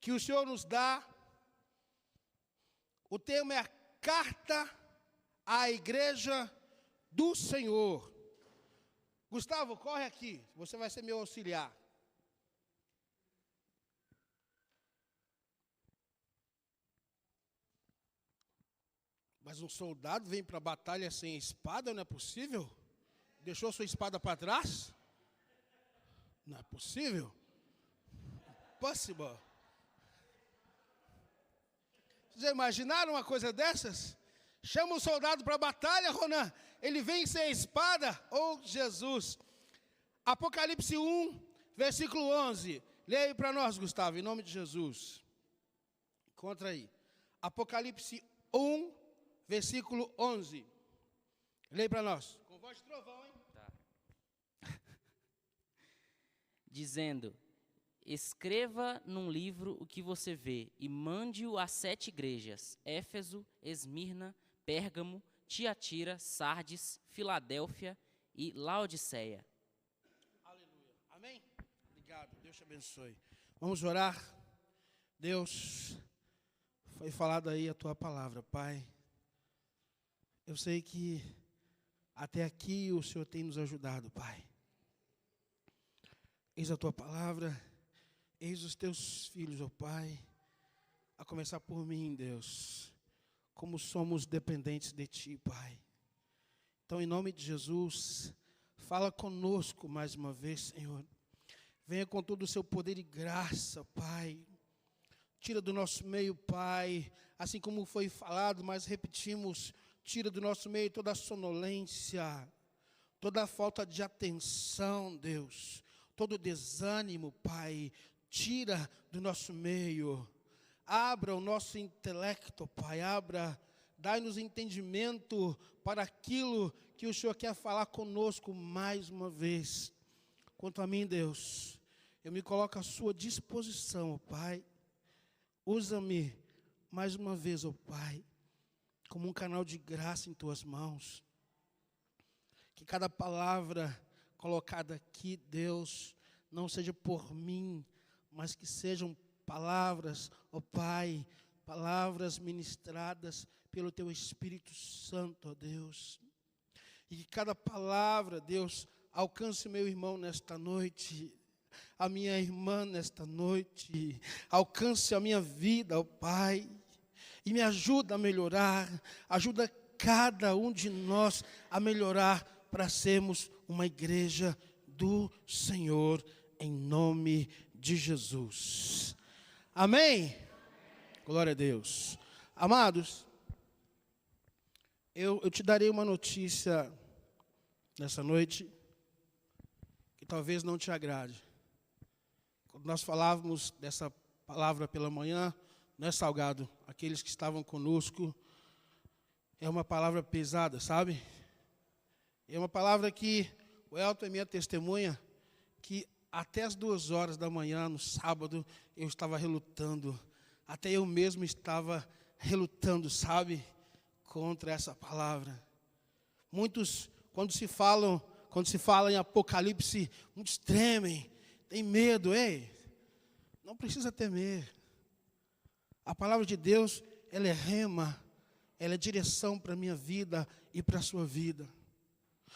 que o Senhor nos dá. O tema é a carta à igreja do Senhor. Gustavo, corre aqui, você vai ser meu auxiliar. Mas um soldado vem para a batalha sem espada, não é possível? Deixou sua espada para trás? Não é possível? Impossible. Vocês já imaginaram uma coisa dessas? Chama um soldado para a batalha, Ronan. Ele vem sem espada. Oh, Jesus. Apocalipse 1, versículo 11. Leia aí para nós, Gustavo, em nome de Jesus. Encontra aí. Apocalipse 1, versículo 11. Leia para nós. Com voz de trovão, hein? Tá. Dizendo: escreva num livro o que você vê e mande-o às 7 igrejas: Éfeso, Esmirna, Pérgamo, Tiatira, Sardes, Filadélfia e Laodiceia. Aleluia. Amém? Obrigado. Deus te abençoe. Vamos orar. Deus, foi falada aí a tua palavra, Pai. Eu sei que até aqui o Senhor tem nos ajudado, Pai. Eis a tua palavra, eis os teus filhos, ó Pai, a começar por mim, Deus, como somos dependentes de Ti, Pai. Então, em nome de Jesus, fala conosco mais uma vez, Senhor. Venha com todo o seu poder e graça, Pai. Tira do nosso meio, Pai, assim como foi falado, mas repetimos, tira do nosso meio toda a sonolência, toda a falta de atenção, Deus, todo o desânimo, Pai, tira do nosso meio. Abra o nosso intelecto, Pai, dai-nos entendimento para aquilo que o Senhor quer falar conosco mais uma vez. Quanto a mim, Deus, eu me coloco à sua disposição, ó Pai. Usa-me mais uma vez, ó Pai, como um canal de graça em tuas mãos. Que cada palavra colocada aqui, Deus, não seja por mim, mas que sejam palavras, ó Pai, palavras ministradas pelo Teu Espírito Santo, ó Deus. E que cada palavra, Deus, alcance meu irmão nesta noite, a minha irmã nesta noite, alcance a minha vida, ó Pai, e me ajuda a melhorar, ajuda cada um de nós a melhorar para sermos uma igreja do Senhor, em nome de Jesus. Amém? Glória a Deus. Amados, eu te darei uma notícia nessa noite que talvez não te agrade. Quando nós falávamos dessa palavra pela manhã, não é, Salgado? Aqueles que estavam conosco, é uma palavra pesada, sabe? É uma palavra que o Elton é minha testemunha, que até as 2 horas da manhã, no sábado, eu estava relutando. Até eu mesmo estava relutando, sabe? Contra essa palavra. Muitos, quando se fala em Apocalipse, muitos tremem, têm medo. Ei, não precisa temer. A palavra de Deus, ela é rema, ela é direção para a minha vida e para a sua vida.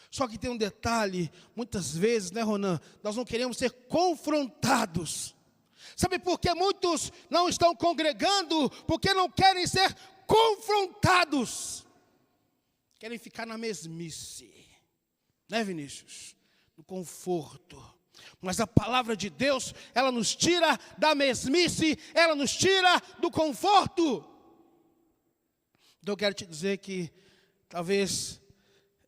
Só que tem um detalhe, muitas vezes, né, Ronan, nós não queremos ser confrontados. Sabe por que muitos não estão congregando? Porque não querem ser confrontados. Querem ficar na mesmice. Né, Vinícius? No conforto. Mas a palavra de Deus, ela nos tira da mesmice, ela nos tira do conforto. Então eu quero te dizer que talvez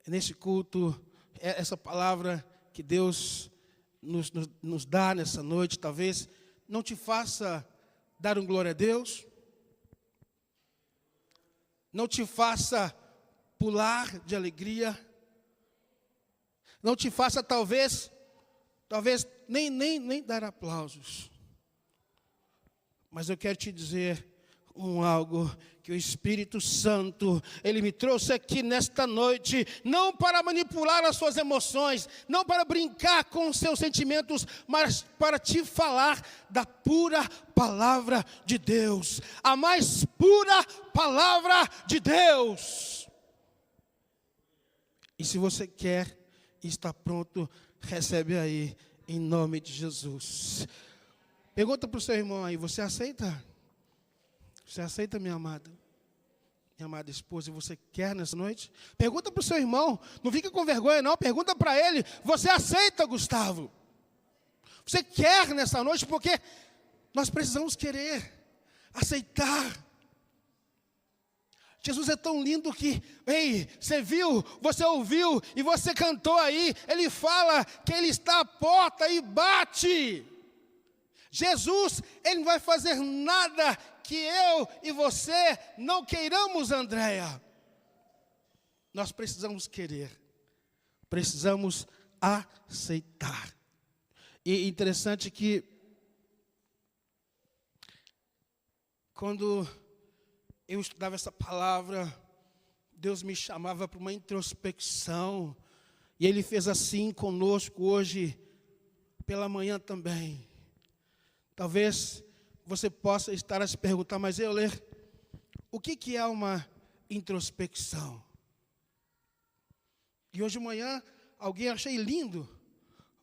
nesse culto, essa palavra que Deus nos dá nessa noite, talvez não te faça dar um glória a Deus, não te faça pular de alegria, não te faça talvez nem dar aplausos. Mas eu quero te dizer algo que o Espírito Santo, Ele me trouxe aqui nesta noite, não para manipular as suas emoções, não para brincar com os seus sentimentos, mas para te falar da pura palavra de Deus, a mais pura palavra de Deus. E se você quer e está pronto, recebe aí, em nome de Jesus. Pergunta para o seu irmão aí, você aceita? Você aceita, minha amada esposa, e você quer nessa noite? Pergunta para o seu irmão, não fica com vergonha não, pergunta para ele, você aceita, Gustavo? Você quer nessa noite? Porque nós precisamos querer, aceitar. Jesus é tão lindo que, ei, você viu, você ouviu e você cantou aí, Ele fala que Ele está à porta e bate. Jesus, Ele não vai fazer nada que eu e você não queiramos, Andréia. Nós precisamos querer, precisamos aceitar. E interessante que, quando eu estudava essa palavra, Deus me chamava para uma introspecção, e Ele fez assim conosco hoje, pela manhã também. Talvez você possa estar a se perguntar, mas Euler, o que é uma introspecção? E hoje de manhã, alguém achei lindo,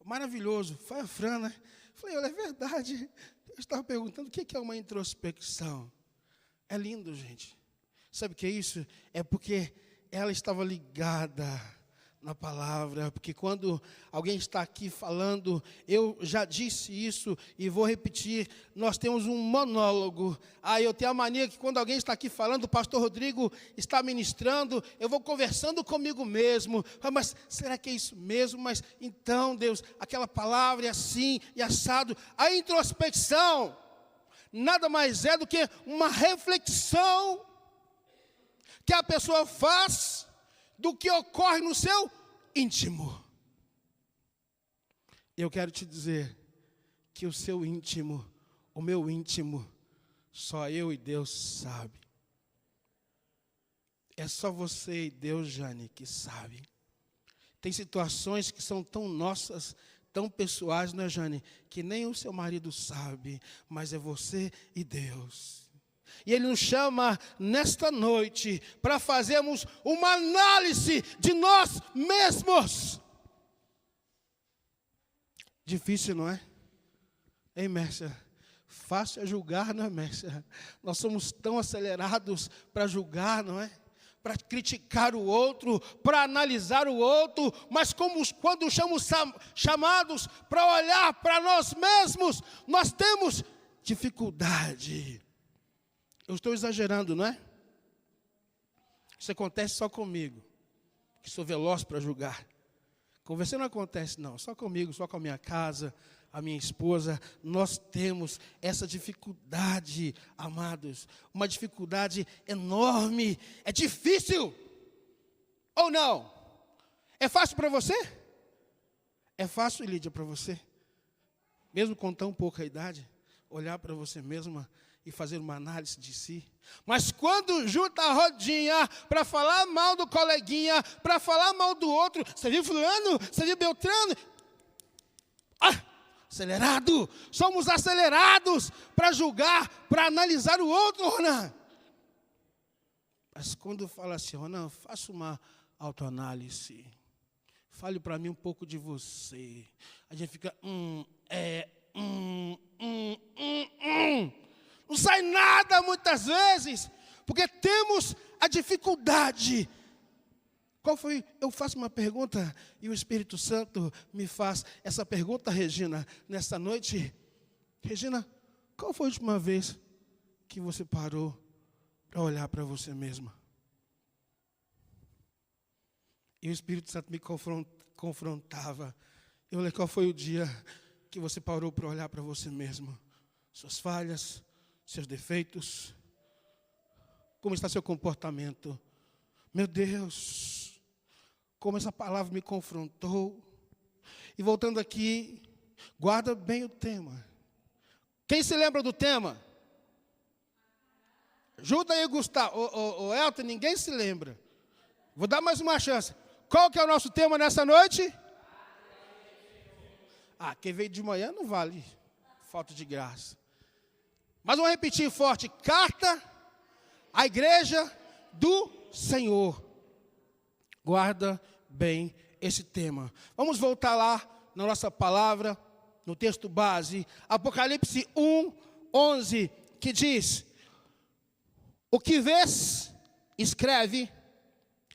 maravilhoso, foi a Fran, né? Falei, Euler, é verdade, eu estava perguntando o que é uma introspecção. É lindo, gente. Sabe o que é isso? É porque ela estava ligada na palavra, porque quando alguém está aqui falando, eu já disse isso e vou repetir, nós temos um monólogo. Eu tenho a mania que quando alguém está aqui falando, o pastor Rodrigo está ministrando, eu vou conversando comigo mesmo, mas será que é isso mesmo? Mas então, Deus, aquela palavra é assim e assado. A introspecção nada mais é do que uma reflexão que a pessoa faz do que ocorre no seu íntimo. Eu quero te dizer que o seu íntimo, o meu íntimo, só eu e Deus sabe. É só você e Deus, Jane, que sabe. Tem situações que são tão nossas, tão pessoais, não é, Jane? Que nem o seu marido sabe, mas é você e Deus. E Ele nos chama nesta noite para fazermos uma análise de nós mesmos. Difícil, não é? Hein, Mércia? Fácil é julgar, não é, Mércia? Nós somos tão acelerados para julgar, não é? Para criticar o outro, para analisar o outro, mas quando somos chamados para olhar para nós mesmos, nós temos dificuldade. Eu estou exagerando, não é? Isso acontece só comigo, que sou veloz para julgar. Com você não acontece, não. Só comigo, só com a minha casa, a minha esposa. Nós temos essa dificuldade, amados. Uma dificuldade enorme. É difícil. Ou não? É fácil para você? É fácil, Lídia, para você? Mesmo com tão pouca idade, olhar para você mesma e fazer uma análise de si. Mas quando junta a rodinha para falar mal do coleguinha, para falar mal do outro, você viu fulano, você viu Beltrano? Acelerado, somos acelerados para julgar, para analisar o outro, Ronan. Mas quando fala assim, Ronan, faça uma autoanálise, fale para mim um pouco de você. A gente fica, Não sai nada muitas vezes, porque temos a dificuldade. Qual foi? Eu faço uma pergunta e o Espírito Santo me faz essa pergunta, Regina, nesta noite. Regina, qual foi a última vez que você parou para olhar para você mesma? E o Espírito Santo me confrontava. Eu falei, qual foi o dia que você parou para olhar para você mesma? Suas falhas, seus defeitos, como está seu comportamento? Meu Deus, como essa palavra me confrontou. E voltando aqui, guarda bem o tema. Quem se lembra do tema? Ajuda aí, Gustavo. O Elton, ninguém se lembra. Vou dar mais uma chance. Qual que é o nosso tema nessa noite? Quem veio de manhã não vale. Falta de graça. Mas vamos repetir forte. Carta à igreja do Senhor. Guarda bem esse tema. Vamos voltar lá na nossa palavra, no texto base. Apocalipse 1:11, que diz: o que vês, escreve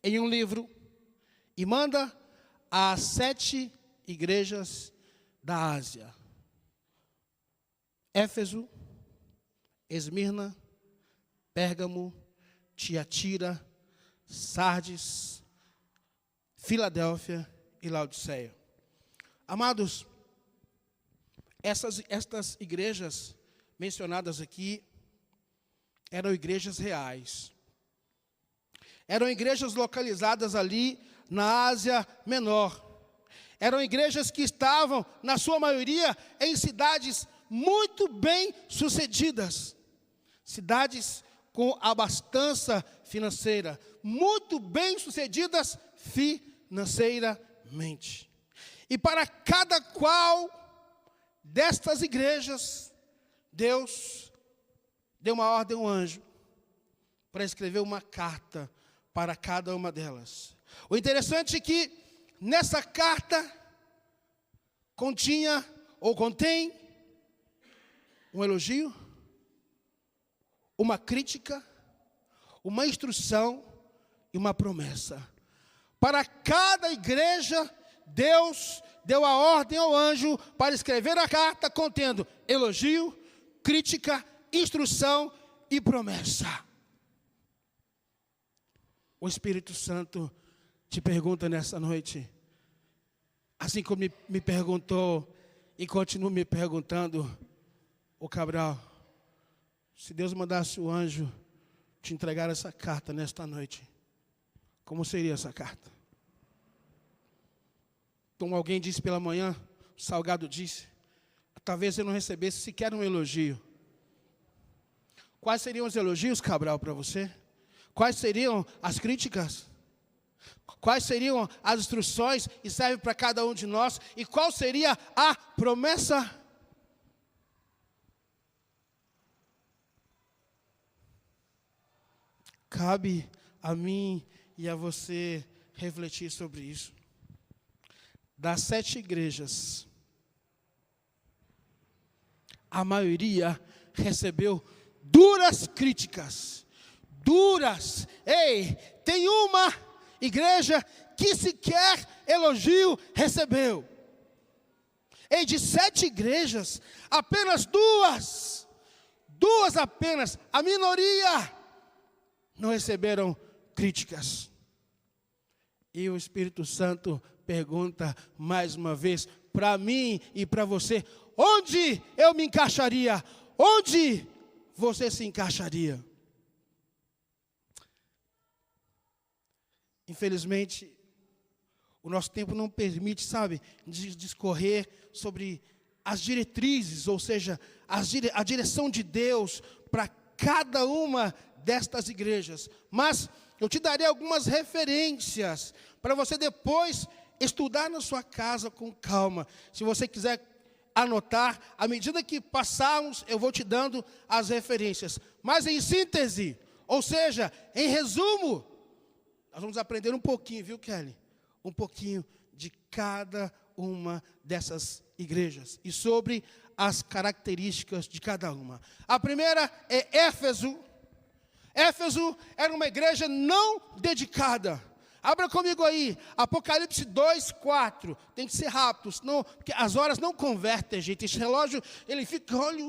em um livro e manda às 7 igrejas da Ásia: Éfeso, Esmirna, Pérgamo, Tiatira, Sardes, Filadélfia e Laodiceia. Amados, estas igrejas mencionadas aqui eram igrejas reais. Eram igrejas localizadas ali na Ásia Menor. Eram igrejas que estavam, na sua maioria, em cidades muito bem sucedidas. Cidades com abastança financeira, muito bem sucedidas financeiramente. E para cada qual destas igrejas, Deus deu uma ordem ao anjo para escrever uma carta para cada uma delas. O interessante é que nessa carta contém um elogio, uma crítica, uma instrução e uma promessa. Para cada igreja, Deus deu a ordem ao anjo para escrever a carta contendo elogio, crítica, instrução e promessa. O Espírito Santo te pergunta nessa noite, assim como me perguntou e continua me perguntando, o Cabral, se Deus mandasse o anjo te entregar essa carta nesta noite, como seria essa carta? Como alguém disse pela manhã, o Salgado disse, talvez eu não recebesse sequer um elogio. Quais seriam os elogios, Cabral, para você? Quais seriam as críticas? Quais seriam as instruções e serve para cada um de nós? E qual seria a promessa? Cabe a mim e a você refletir sobre isso. Das 7 igrejas, a maioria recebeu duras críticas. Duras. Ei, tem uma igreja que sequer elogio recebeu. Ei, de 7 igrejas, apenas duas apenas, a minoria, não receberam críticas. E o Espírito Santo pergunta mais uma vez para mim e para você: onde eu me encaixaria? Onde você se encaixaria? Infelizmente, o nosso tempo não permite, discorrer sobre as diretrizes, ou seja, a direção de Deus para cada uma destas igrejas. Mas eu te darei algumas referências para você depois estudar na sua casa com calma. Se você quiser anotar, à medida que passarmos, eu vou te dando as referências. Mas em síntese, ou seja, em resumo, nós vamos aprender um pouquinho, viu, Kelly? Um pouquinho de cada uma dessas igrejas e sobre as características de cada uma. A primeira é Éfeso. Éfeso era uma igreja não dedicada. Abra comigo aí, Apocalipse 2:4. Tem que ser rápido, senão, porque as horas não convertem, gente. Esse relógio, ele fica, olha,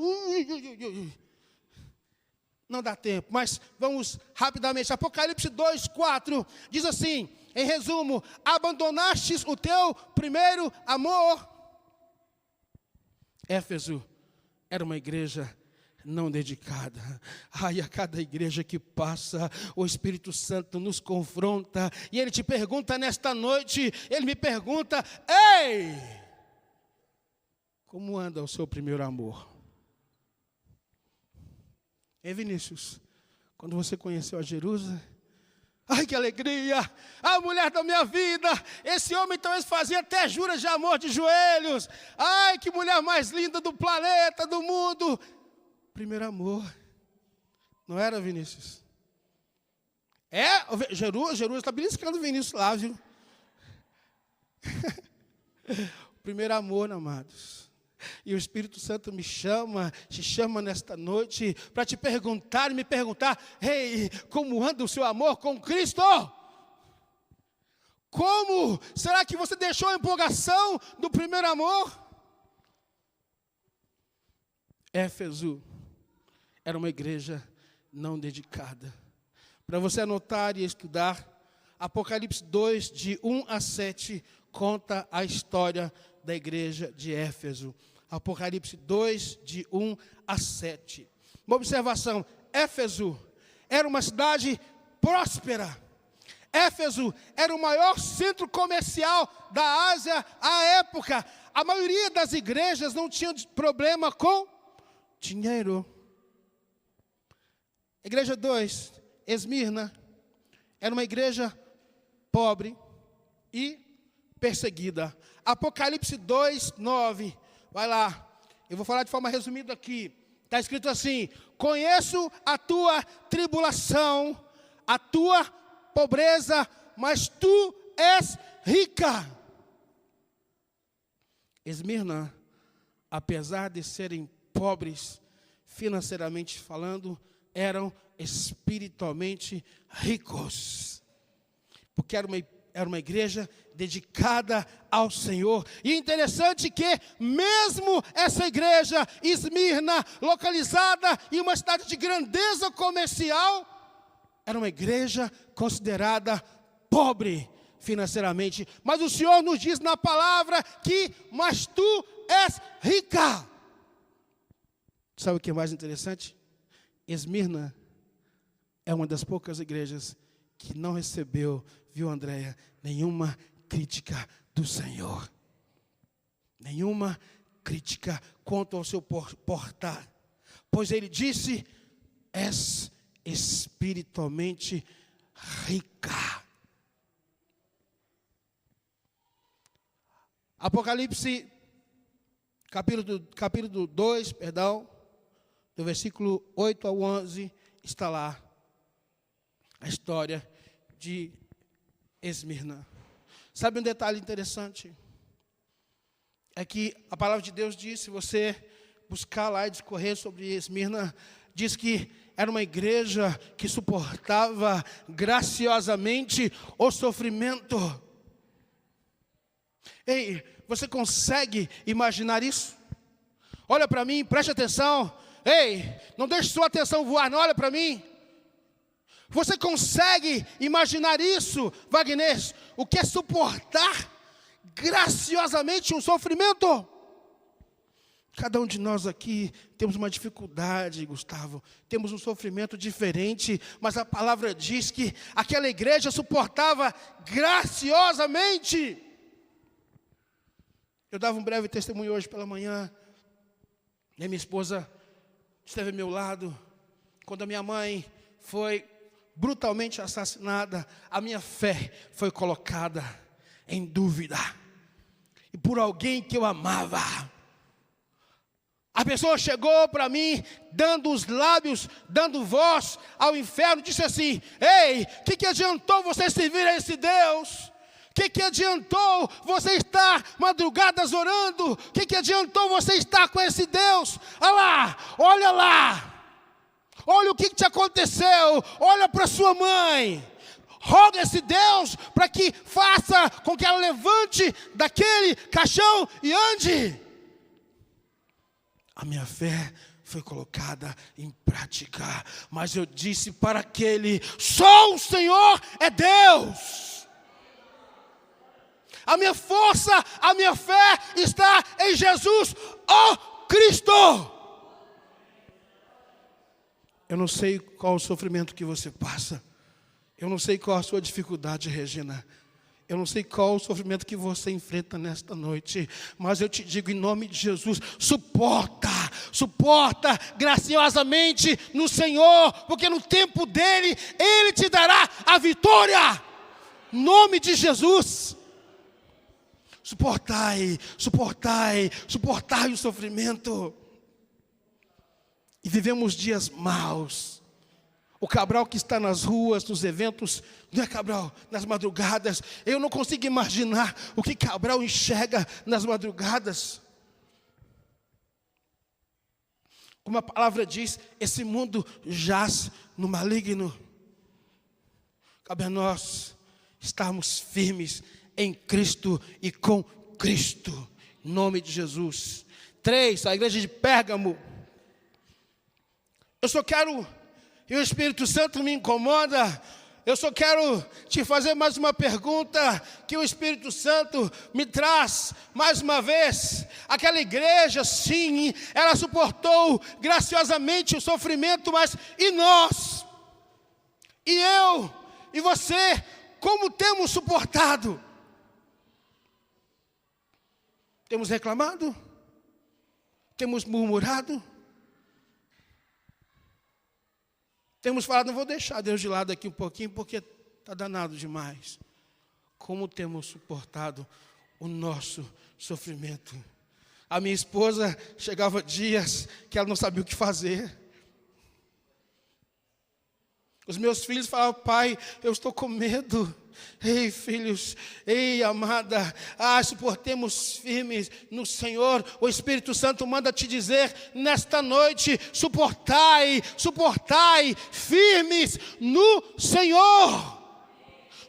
não dá tempo, mas vamos rapidamente. Apocalipse 2:4 diz assim, em resumo: abandonastes o teu primeiro amor. Éfeso era uma igreja não dedicada. Ai, a cada igreja que passa, o Espírito Santo nos confronta, e Ele te pergunta nesta noite, Ele me pergunta: ei, como anda o seu primeiro amor? Ei, Vinícius, Quando você conheceu a Jerusa, ai, que alegria, a mulher da minha vida, esse homem talvez fazia até juras de amor de joelhos, ai, que mulher mais linda do planeta, do mundo. Primeiro amor, não era, Vinícius? Jerusa está beliscando o Vinícius lá, viu? Primeiro amor, amados. E o Espírito Santo te chama nesta noite para te perguntar e me perguntar: ei, como anda o seu amor com Cristo? Como? Será que você deixou a empolgação do primeiro amor? Éfeso era uma igreja não dedicada. Para você anotar e estudar, Apocalipse 2, de 1 a 7, conta a história da igreja de Éfeso. Apocalipse 2, de 1 a 7. Uma observação: Éfeso era uma cidade próspera. Éfeso era o maior centro comercial da Ásia à época. A maioria das igrejas não tinha problema com dinheiro. Igreja 2, Esmirna, era uma igreja pobre e perseguida. Apocalipse 2, 9. Vai lá. Eu vou falar de forma resumida aqui. Está escrito assim: conheço a tua tribulação, a tua pobreza, mas tu és rica. Esmirna, apesar de serem pobres, financeiramente falando, eram espiritualmente ricos. Porque era uma igreja dedicada ao Senhor. E é interessante que mesmo essa igreja, Esmirna, localizada em uma cidade de grandeza comercial, era uma igreja considerada pobre financeiramente. Mas o Senhor nos diz na palavra que, mas tu és rica. Sabe o que é mais interessante? Esmirna é uma das poucas igrejas que não recebeu, viu, Andréia, nenhuma crítica do Senhor. Nenhuma crítica quanto ao seu portar. Pois ele disse: és espiritualmente rica. Apocalipse, capítulo 2, do versículo 8 ao 11, está lá a história de Esmirna. Sabe um detalhe interessante? É que a palavra de Deus diz, se você buscar lá e discorrer sobre Esmirna, diz que era uma igreja que suportava graciosamente o sofrimento. Ei, você consegue imaginar isso? Olha para mim, preste atenção. Ei, não deixe sua atenção voar, não, olha para mim. Você consegue imaginar isso, Wagner? O que é suportar graciosamente um sofrimento? Cada um de nós aqui temos uma dificuldade, Gustavo. Temos um sofrimento diferente, mas a palavra diz que aquela igreja suportava graciosamente. Eu dava um breve testemunho hoje pela manhã. E minha esposa esteve ao meu lado. Quando a minha mãe foi brutalmente assassinada, a minha fé foi colocada em dúvida. E por alguém que eu amava. A pessoa chegou para mim, dando os lábios, dando voz ao inferno, disse assim: ei, o que adiantou você servir a esse Deus? O que adiantou você estar madrugadas orando? O que adiantou você estar com esse Deus? Olha lá, olha o que te aconteceu, olha para sua mãe. Roga esse Deus para que faça com que ela levante daquele caixão e ande. A minha fé foi colocada em prática, mas eu disse para aquele: só o Senhor é Deus. A minha força, a minha fé está em Jesus, ó Cristo. Eu não sei qual o sofrimento que você passa. Eu não sei qual a sua dificuldade, Regina. Eu não sei qual o sofrimento que você enfrenta nesta noite. Mas eu te digo em nome de Jesus: suporta Suporta graciosamente no Senhor, porque no tempo dele, Ele te dará a vitória. Em nome de Jesus. Suportai, suportai, suportai o sofrimento. E vivemos dias maus. O Cabral que está nas ruas, nos eventos, não é Cabral, nas madrugadas. Eu não consigo imaginar o que Cabral enxerga nas madrugadas. Como a palavra diz, esse mundo jaz no maligno. Cabe a nós estarmos firmes em Cristo e com Cristo. Em nome de Jesus. 3, a igreja de Pérgamo. Eu só quero... E o Espírito Santo me incomoda. Eu só quero te fazer mais uma pergunta que o Espírito Santo me traz mais uma vez. Aquela igreja, sim, ela suportou graciosamente o sofrimento, mas e nós? E eu? E você? Como temos suportado? Temos reclamado? Temos murmurado? Temos falado, não vou deixar Deus de lado aqui um pouquinho, porque está danado demais. Como temos suportado o nosso sofrimento? A minha esposa chegava dias que ela não sabia o que fazer. Os meus filhos falavam, pai, eu estou com medo. Ei, filhos, ei, amada, suportemos firmes no Senhor. O Espírito Santo manda te dizer nesta noite, suportai, suportai, firmes no Senhor.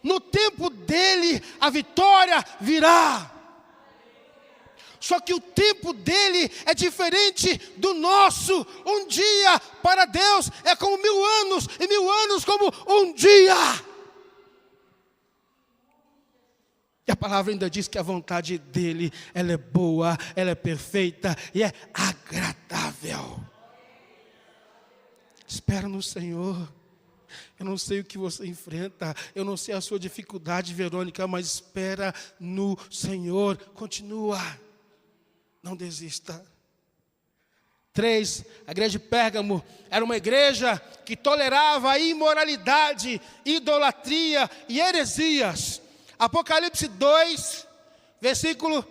No tempo dele, a vitória virá. Só que o tempo dele é diferente do nosso. Um dia para Deus é como 1000 anos, e 1000 anos como um dia. E a palavra ainda diz que a vontade dele, ela é boa, ela é perfeita e é agradável. Espera no Senhor. Eu não sei o que você enfrenta, eu não sei a sua dificuldade, Verônica, mas espera no Senhor. Continua, não desista. 3, a igreja de Pérgamo era uma igreja que tolerava a imoralidade, idolatria e heresias. Apocalipse 2, versículo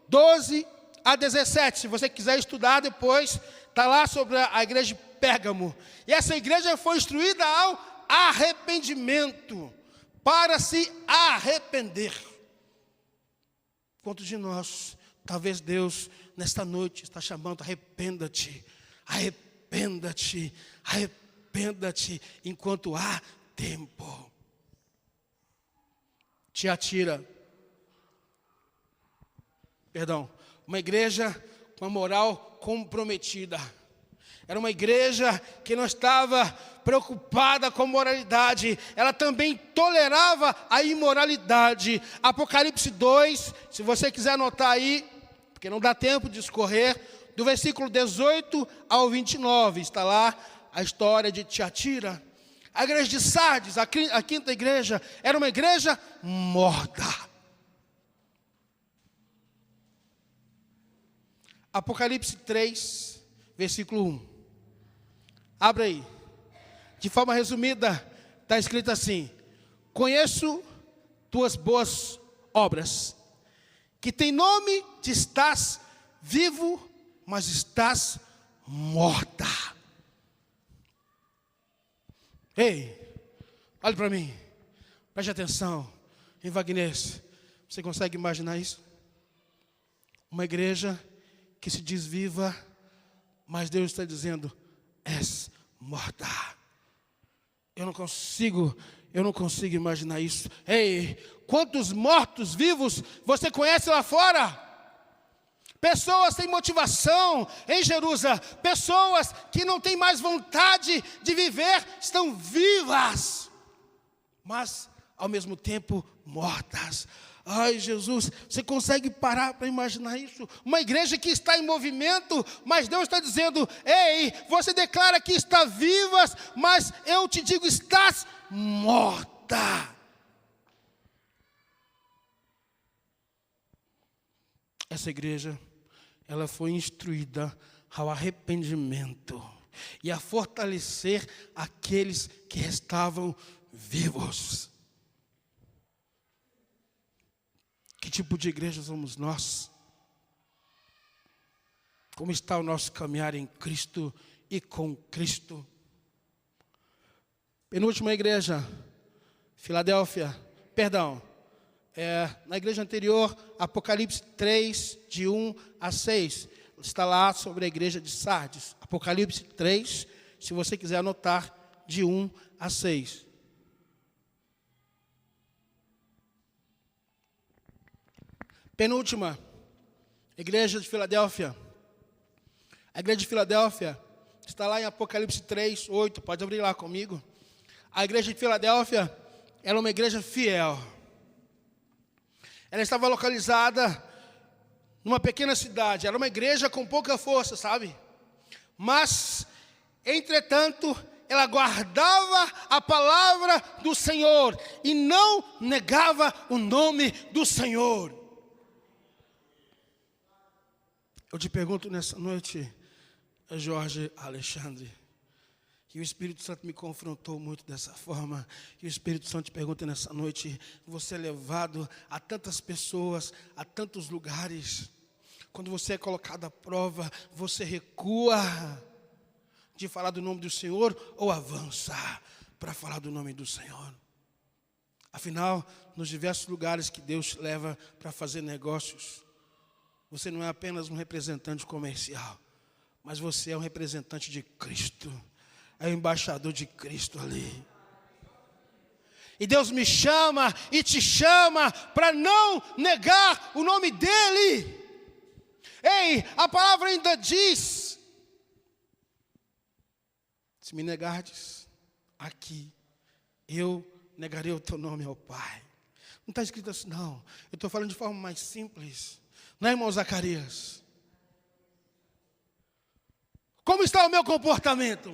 12 a 17. Se você quiser estudar depois, está lá sobre a igreja de Pérgamo. E essa igreja foi instruída ao arrependimento, para se arrepender. Quantos de nós, talvez Deus, nesta noite, está chamando, arrependa-te, arrependa-te, arrependa-te, enquanto há tempo. Tiatira, uma igreja com a moral comprometida. Era uma igreja que não estava preocupada com moralidade, ela também tolerava a imoralidade. Apocalipse 2, se você quiser anotar aí, porque não dá tempo de escorrer, do versículo 18 ao 29, está lá a história de Tiatira. A igreja de Sardes, a quinta igreja, era uma igreja morta. Apocalipse 3, versículo 1. Abre aí. De forma resumida, está escrito assim: conheço tuas boas obras, que tem nome de estás vivo, mas estás morta. Ei, olhe para mim, preste atenção. Em Wagner, você consegue imaginar isso? Uma igreja que se diz viva, mas Deus está dizendo, és morta. Eu não consigo imaginar isso. Ei, quantos mortos vivos você conhece lá fora? Pessoas sem motivação em Jerusalém, pessoas que não têm mais vontade de viver, estão vivas, mas ao mesmo tempo mortas. Ai, Jesus, você consegue parar para imaginar isso? Uma igreja que está em movimento, mas Deus está dizendo, ei, você declara que está vivas, mas eu te digo, estás morta. Essa igreja, ela foi instruída ao arrependimento e a fortalecer aqueles que estavam vivos. Que tipo de igreja somos nós? Como está o nosso caminhar em Cristo e com Cristo? Penúltima igreja, Filadélfia, na igreja anterior, Apocalipse 3, de 1 a 6. Está lá sobre a igreja de Sardes. Apocalipse 3, se você quiser anotar, de 1 a 6. Penúltima, igreja de Filadélfia. A igreja de Filadélfia está lá em Apocalipse 3, 8. Pode abrir lá comigo. A igreja de Filadélfia era uma igreja fiel. Ela estava localizada numa pequena cidade. Era uma igreja com pouca força, sabe? Mas, entretanto, ela guardava a palavra do Senhor e não negava o nome do Senhor. Eu te pergunto nessa noite, Jorge Alexandre, que o Espírito Santo me confrontou muito dessa forma, e o Espírito Santo te pergunta nessa noite, você é levado a tantas pessoas, a tantos lugares, quando você é colocado à prova, você recua de falar do nome do Senhor ou avança para falar do nome do Senhor? Afinal, nos diversos lugares que Deus te leva para fazer negócios, você não é apenas um representante comercial, mas você é um representante de Cristo. É o embaixador de Cristo ali. E Deus me chama e te chama para não negar o nome dEle. Ei, a palavra ainda diz: se me negardes aqui, eu negarei o teu nome ao Pai. Não está escrito assim, não. Eu estou falando de forma mais simples. Não é, irmão Zacarias? Como está o meu comportamento?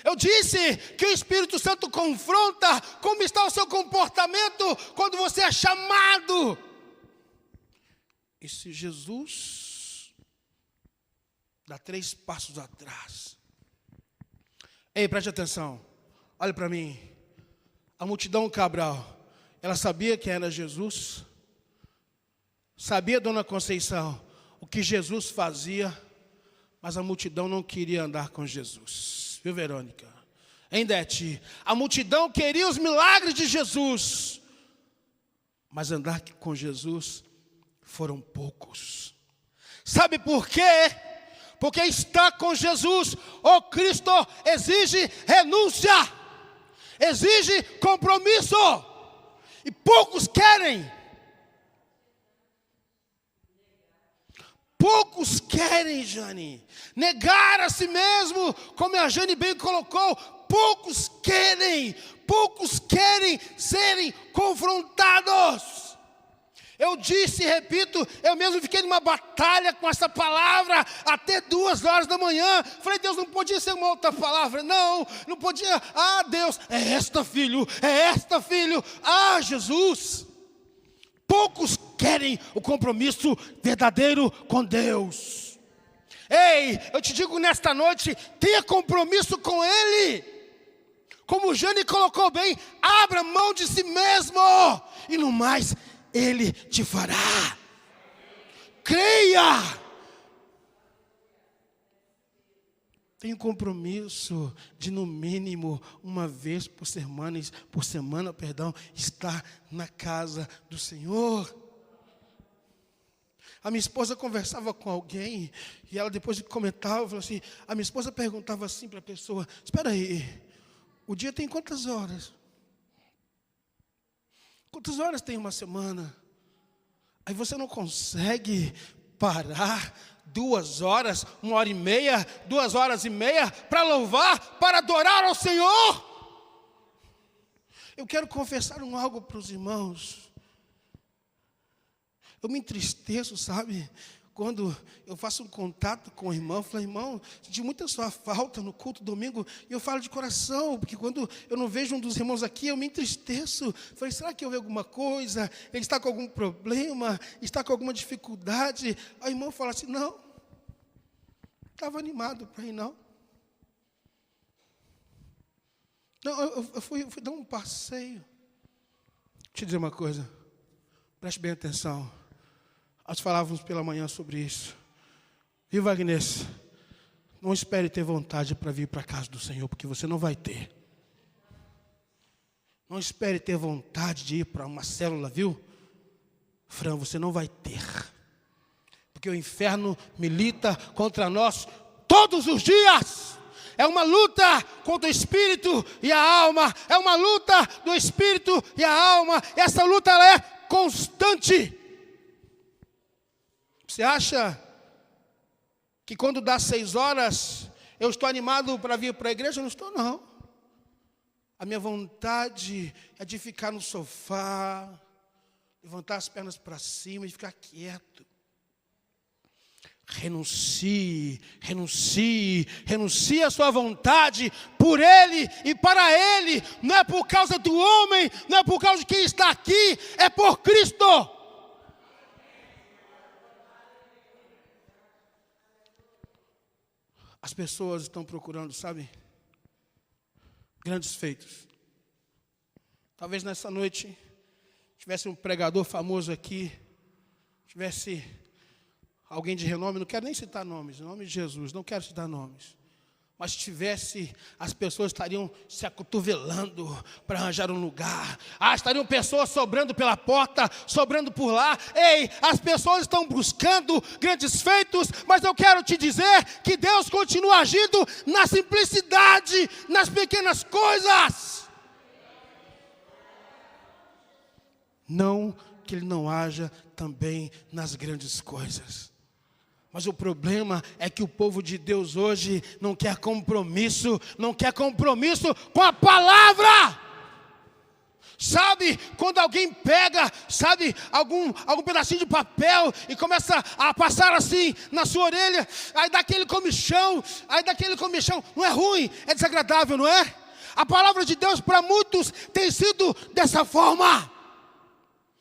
Eu disse que o Espírito Santo confronta como está o seu comportamento quando você é chamado. E se Jesus dá 3 passos atrás? Ei, preste atenção. Olha para mim. A multidão Cabral, ela sabia quem era Jesus? Sabia, dona Conceição, o que Jesus fazia? Mas a multidão não queria andar com Jesus. Viu, Verônica? Hein, Dete? A multidão queria os milagres de Jesus. Mas andar com Jesus foram poucos. Sabe por quê? Porque estar com Jesus, o Cristo, exige renúncia. Exige compromisso. E poucos querem. Poucos querem, Jane, negar a si mesmo, como a Jane bem colocou. Poucos querem serem confrontados. Eu disse e repito, eu mesmo fiquei numa batalha com essa palavra até 2 horas da manhã. Falei, Deus, não podia ser uma outra palavra. Não podia. Ah, Deus, é esta, filho. Ah, Jesus. Poucos querem o compromisso verdadeiro com Deus. Ei, eu te digo nesta noite, tenha compromisso com Ele. Como o Jane colocou bem, abra mão de si mesmo. E no mais, Ele te fará. Creia. Tenha compromisso de no mínimo uma vez por semana, estar na casa do Senhor. A minha esposa conversava com alguém e ela depois de comentava, falou assim, a minha esposa perguntava assim para a pessoa, espera aí, o dia tem quantas horas? Quantas horas tem uma semana? Aí você não consegue parar 2 horas, 1h30, 2h30 para louvar, para adorar ao Senhor? Eu quero confessar algo para os irmãos. Eu me entristeço, sabe? Quando eu faço um contato com o irmão, eu falo, irmão, senti muita sua falta no culto domingo, e eu falo de coração, porque quando eu não vejo um dos irmãos aqui, eu me entristeço. Falei, será que houve alguma coisa? Ele está com algum problema? Está com alguma dificuldade? Aí o irmão fala assim, não, estava animado para ir, não. Não, eu fui dar um passeio. Deixa eu te dizer uma coisa. Preste bem atenção. Nós falávamos pela manhã sobre isso. Viu, Wagner? Não espere ter vontade para vir para a casa do Senhor, porque você não vai ter. Não espere ter vontade de ir para uma célula, viu? Fran, você não vai ter. Porque o inferno milita contra nós todos os dias. É uma luta contra o espírito e a alma. É uma luta do espírito e a alma. Essa luta ela é constante. Você acha que quando dá 6 horas, eu estou animado para vir para a igreja? Eu não estou, não. A minha vontade é de ficar no sofá, levantar as pernas para cima e ficar quieto. Renuncie a sua vontade por Ele e para Ele. Não é por causa do homem, não é por causa de quem está aqui, é por Cristo. As pessoas estão procurando, sabe, grandes feitos. Talvez nessa noite tivesse um pregador famoso aqui, tivesse alguém de renome, não quero nem citar nomes, em nome de Jesus, não quero citar nomes. Mas tivesse, as pessoas estariam se acotovelando para arranjar um lugar. Estariam pessoas sobrando pela porta, sobrando por lá. Ei, as pessoas estão buscando grandes feitos, mas eu quero te dizer que Deus continua agindo na simplicidade, nas pequenas coisas. Não que Ele não haja também nas grandes coisas. Mas o problema é que o povo de Deus hoje não quer compromisso com a palavra. Sabe, quando alguém pega, sabe, algum pedacinho de papel e começa a passar assim na sua orelha, aí dá aquele comichão, não é ruim, é desagradável, não é? A palavra de Deus para muitos tem sido dessa forma,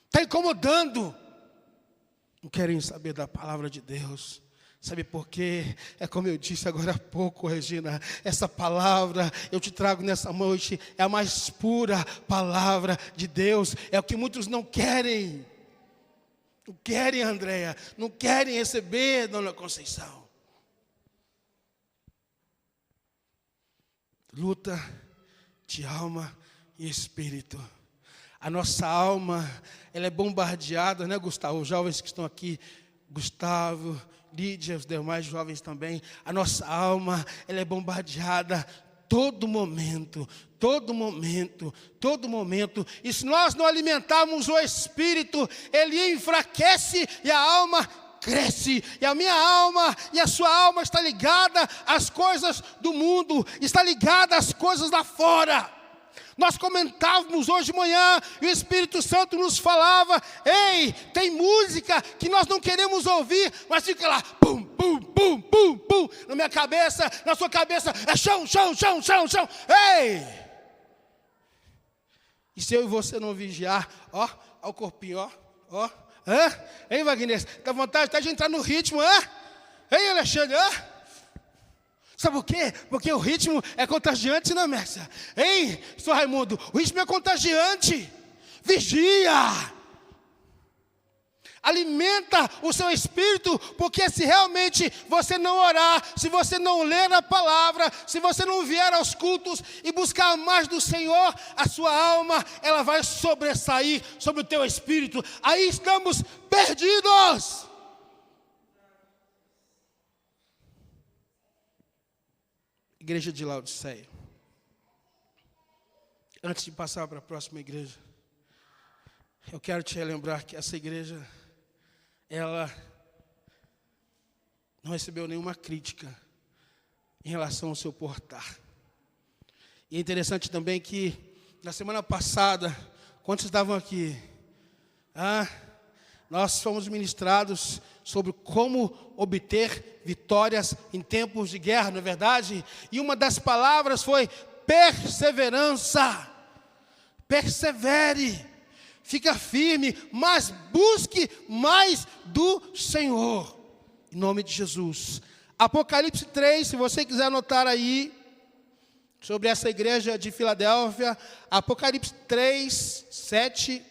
está incomodando. Não querem saber da palavra de Deus. Sabe por quê? É como eu disse agora há pouco, Regina. Essa palavra eu te trago nessa noite. É a mais pura palavra de Deus. É o que muitos não querem. Não querem, Andréia. Não querem receber, Dona Conceição. Luta de alma e espírito. A nossa alma, ela é bombardeada, né, Gustavo? Os jovens que estão aqui, Gustavo, Lídia, os demais jovens também. A nossa alma, ela é bombardeada todo momento. E se nós não alimentarmos o espírito, ele enfraquece e a alma cresce. E a minha alma e a sua alma está ligada às coisas do mundo, está ligada às coisas lá fora. Nós comentávamos hoje de manhã, e o Espírito Santo nos falava, ei, tem música que nós não queremos ouvir, mas fica lá, pum, pum, pum, pum, pum, na minha cabeça, na sua cabeça, é chão, ei! E se eu e você não vigiar, ó o corpinho, hein, Wagner, dá vontade até de entrar no ritmo, hein, Alexandre, Sabe por quê? Porque o ritmo é contagiante, não é, Mércia? Hein, Sr. Raimundo, o ritmo é contagiante. Vigia. Alimenta o seu espírito, porque se realmente você não orar, se você não ler a palavra, se você não vier aos cultos e buscar mais do Senhor, a sua alma, ela vai sobressair sobre o teu espírito. Aí estamos perdidos. Igreja de Laodiceia. Antes de passar para a próxima igreja, eu quero te relembrar que essa igreja, ela não recebeu nenhuma crítica em relação ao seu portar. E é interessante também que, na semana passada, quando estavam aqui, nós fomos ministrados sobre como obter vitórias em tempos de guerra, não é verdade? E uma das palavras foi perseverança. Persevere, fica firme, mas busque mais do Senhor. Em nome de Jesus, Apocalipse 3, se você quiser anotar aí, sobre essa igreja de Filadélfia, Apocalipse 3, 7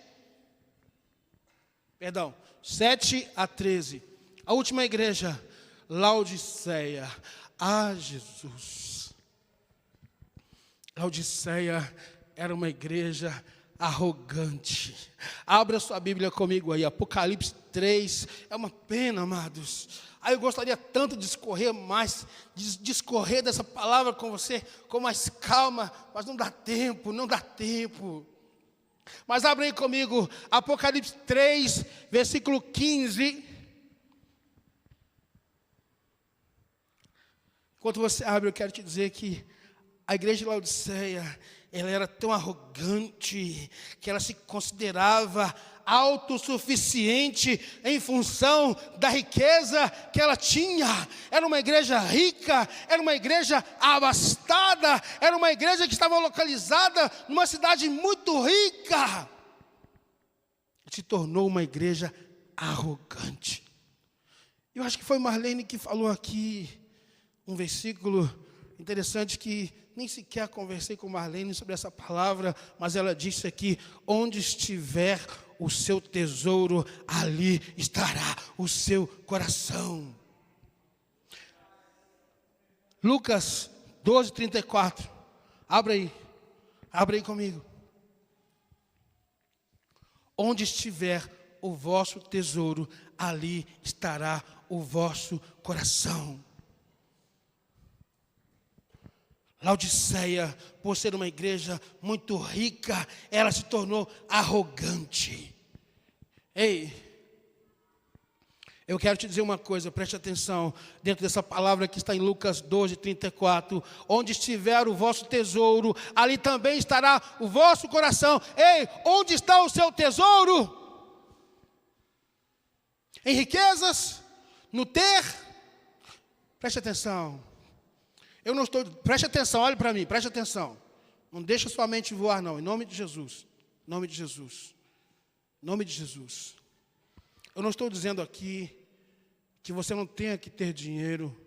a 13. A última igreja, Laodiceia. Ah, Jesus. Laodiceia era uma igreja arrogante. Abra sua Bíblia comigo aí, Apocalipse 3. É uma pena, amados. Aí eu gostaria tanto de discorrer mais, de discorrer dessa palavra com você, com mais calma, mas não dá tempo, não dá tempo. Mas abra aí comigo, Apocalipse 3, versículo 15. Enquanto você abre, eu quero te dizer que a igreja de Laodiceia, ela era tão arrogante, que ela se considerava autossuficiente em função da riqueza que ela tinha. Era uma igreja rica, era uma igreja abastada, era uma igreja que estava localizada numa cidade muito rica. Se tornou uma igreja arrogante. Eu acho que foi Marlene que falou aqui um versículo interessante que nem sequer conversei com Marlene sobre essa palavra, mas ela disse aqui: onde estiver o seu tesouro, ali estará o seu coração. Lucas 12, 34. Abra aí comigo. Onde estiver o vosso tesouro, ali estará o vosso coração. Laodiceia, por ser uma igreja muito rica, ela se tornou arrogante. Ei, eu quero te dizer uma coisa, preste atenção, dentro dessa palavra que está em Lucas 12, 34, onde estiver o vosso tesouro, ali também estará o vosso coração. Ei, onde está o seu tesouro? Em riquezas? No ter? Preste atenção. Preste atenção, olhe para mim, preste atenção. Não deixa sua mente voar não, em nome de Jesus. Em nome de Jesus. Em nome de Jesus. Eu não estou dizendo aqui que você não tenha que ter dinheiro.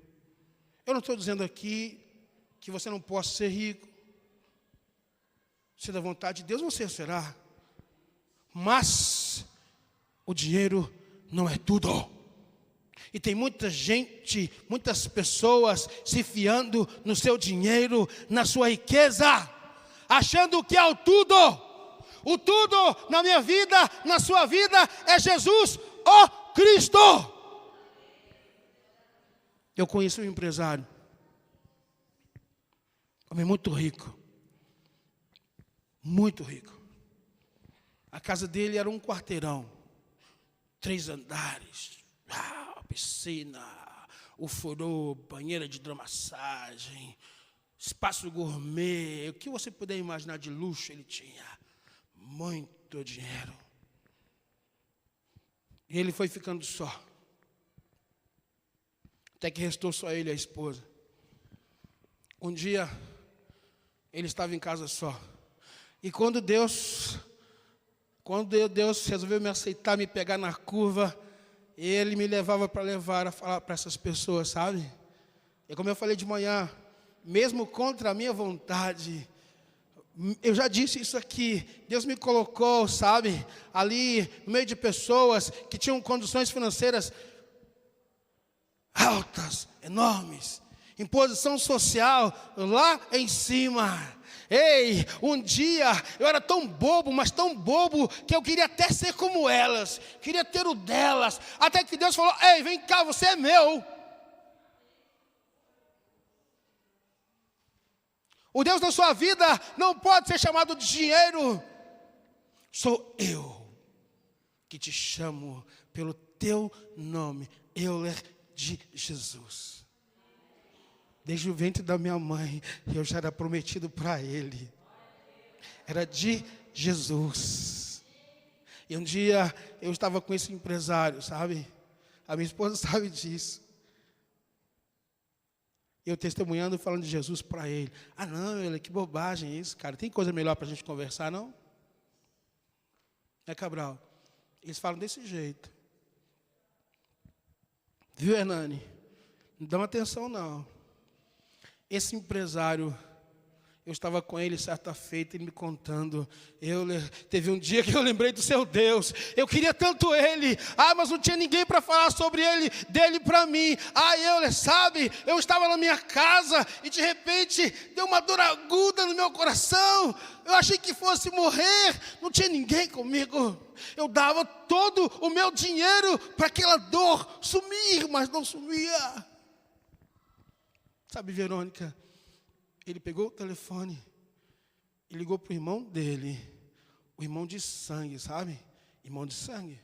Eu não estou dizendo aqui que você não possa ser rico. Se da vontade de Deus você será. Mas o dinheiro não é tudo. E tem muita gente, muitas pessoas se fiando no seu dinheiro, na sua riqueza, achando que é o tudo. O tudo na minha vida, na sua vida, é Jesus, o Cristo. Eu conheço um empresário, homem muito rico. Muito rico. A casa dele era um quarteirão, 3 andares. Piscina, o furô, banheira de hidromassagem, espaço gourmet, o que você puder imaginar de luxo ele tinha. Muito dinheiro. E ele foi ficando só. Até que restou só ele e a esposa. Um dia, ele estava em casa só. E quando Deus resolveu me aceitar, me pegar na curva, ele me levava a falar para essas pessoas, sabe? E como eu falei de manhã, mesmo contra a minha vontade, eu já disse isso aqui, Deus me colocou, sabe, ali no meio de pessoas que tinham condições financeiras altas, enormes, em posição social, lá em cima. Ei, um dia eu era tão bobo, mas tão bobo, que eu queria até ser como elas, queria ter o delas, até que Deus falou: ei, vem cá, você é meu. O Deus da sua vida não pode ser chamado de dinheiro. Sou eu que te chamo pelo teu nome, Euler de Jesus. Desde o ventre da minha mãe, eu já era prometido para ele. Era de Jesus. E um dia, eu estava com esse empresário, sabe? A minha esposa sabe disso. Eu testemunhando, falando de Jesus para ele. Ah, não, que bobagem isso, cara. Tem coisa melhor para a gente conversar, não? Cabral? Eles falam desse jeito. Viu, Hernani? Não dão atenção, não. Esse empresário, eu estava com ele certa feita, ele me contando. Teve um dia que eu lembrei do seu Deus. Eu queria tanto ele. Mas não tinha ninguém para falar sobre ele, dele para mim. Sabe, eu estava na minha casa e de repente deu uma dor aguda no meu coração. Eu achei que fosse morrer. Não tinha ninguém comigo. Eu dava todo o meu dinheiro para aquela dor sumir, mas não sumia. Sabe, Verônica, ele pegou o telefone e ligou para o irmão dele, o irmão de sangue, sabe? Irmão de sangue.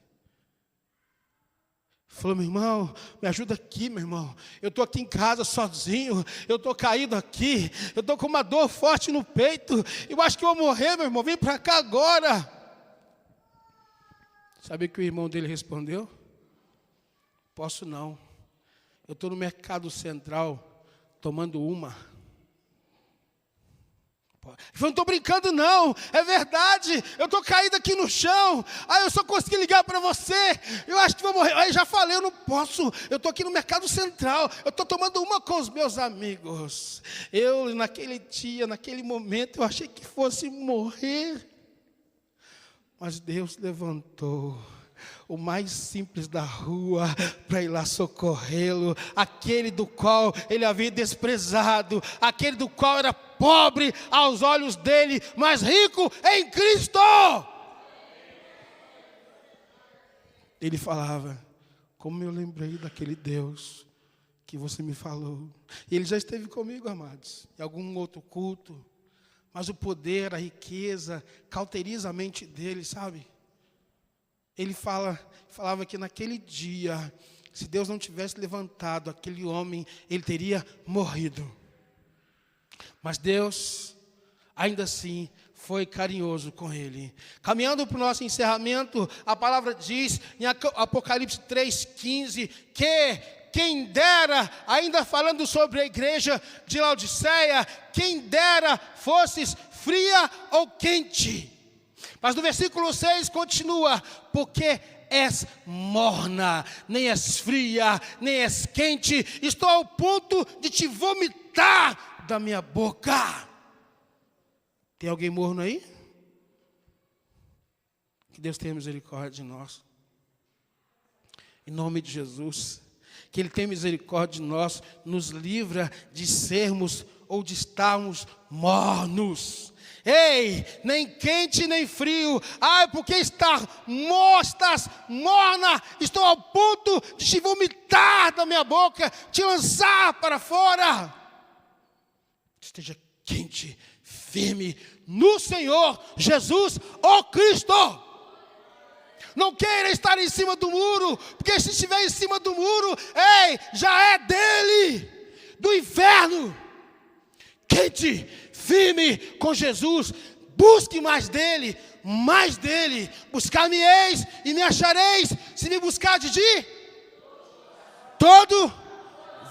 Falou: meu irmão, me ajuda aqui, meu irmão. Eu estou aqui em casa sozinho, eu estou caído aqui, eu estou com uma dor forte no peito, eu acho que eu vou morrer, meu irmão, vem para cá agora. Sabe o que o irmão dele respondeu? Posso não, eu estou no Mercado Central, tomando uma. Ele falou: não estou brincando não, é verdade, eu estou caído aqui no chão, eu só consegui ligar para você, eu acho que vou morrer. Aí já falei, eu não posso, eu estou aqui no Mercado Central, eu estou tomando uma com os meus amigos. Eu, naquele dia, naquele momento, eu achei que fosse morrer, mas Deus levantou o mais simples da rua para ir lá socorrê-lo, aquele do qual ele havia desprezado, aquele do qual era pobre aos olhos dele, mas rico em Cristo. Ele falava: como eu lembrei daquele Deus que você me falou. E ele já esteve comigo, amados, em algum outro culto, mas o poder, a riqueza cauteriza a mente dele, sabe? Ele falava que naquele dia, se Deus não tivesse levantado aquele homem, ele teria morrido. Mas Deus, ainda assim, foi carinhoso com ele. Caminhando para o nosso encerramento, a palavra diz em Apocalipse 3,15, que quem dera, ainda falando sobre a igreja de Laodiceia, quem dera fosses fria ou quente. Mas no versículo 6 continua: porque és morna, nem és fria, nem és quente, estou ao ponto de te vomitar da minha boca. Tem alguém morno aí? Que Deus tenha misericórdia de nós. Em nome de Jesus. Que Ele tenha misericórdia de nós, nos livra de sermos ou de estarmos mornos. Ei, nem quente nem frio. Porque estás morna, estou ao ponto de te vomitar da minha boca, te lançar para fora. Esteja quente, firme no Senhor Jesus, o Cristo. Não queira estar em cima do muro, porque se estiver em cima do muro, já é dele, do inferno. Quente, firme com Jesus, busque mais dele, buscar-me-eis e me achareis, se me buscardes de todo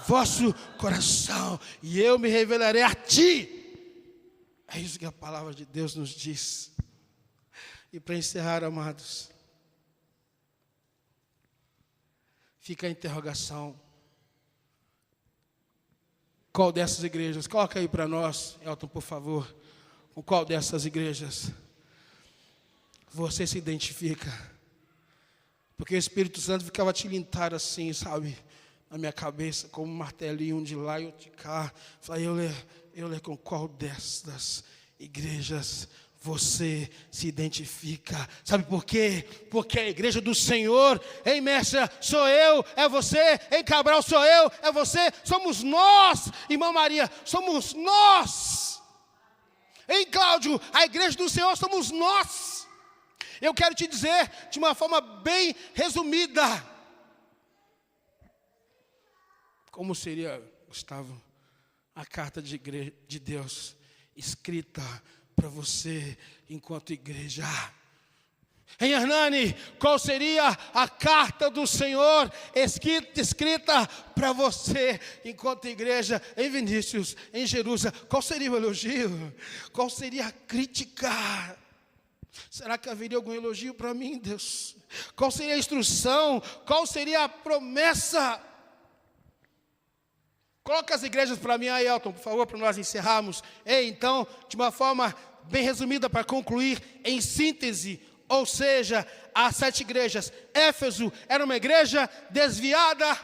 vosso coração, e eu me revelarei a ti. É isso que a palavra de Deus nos diz. E para encerrar, amados, fica a interrogação: qual dessas igrejas, coloca aí para nós, Elton, por favor, com qual dessas igrejas você se identifica? Porque o Espírito Santo ficava tilintando assim, sabe, na minha cabeça, como um martelinho, um de lá e outro de cá. Falei: eu ler com qual dessas igrejas você se identifica? Sabe por quê? Porque a igreja do Senhor, em Mércia sou eu, é você, em Cabral sou eu, é você, somos nós, irmã Maria, somos nós. Em Cláudio, a igreja do Senhor somos nós. Eu quero te dizer de uma forma bem resumida, como seria, Gustavo, a carta de Deus escrita para você enquanto igreja. Em Hernani, qual seria a carta do Senhor escrita para você enquanto igreja? Em Vinícius, em Jerusalém, qual seria o elogio? Qual seria a crítica? Será que haveria algum elogio para mim, Deus? Qual seria a instrução? Qual seria a promessa? Coloca as igrejas para mim aí, Elton, por favor, para nós encerrarmos. Então, de uma forma bem resumida, para concluir, em síntese, ou seja, as 7 igrejas. Éfeso era uma igreja desviada.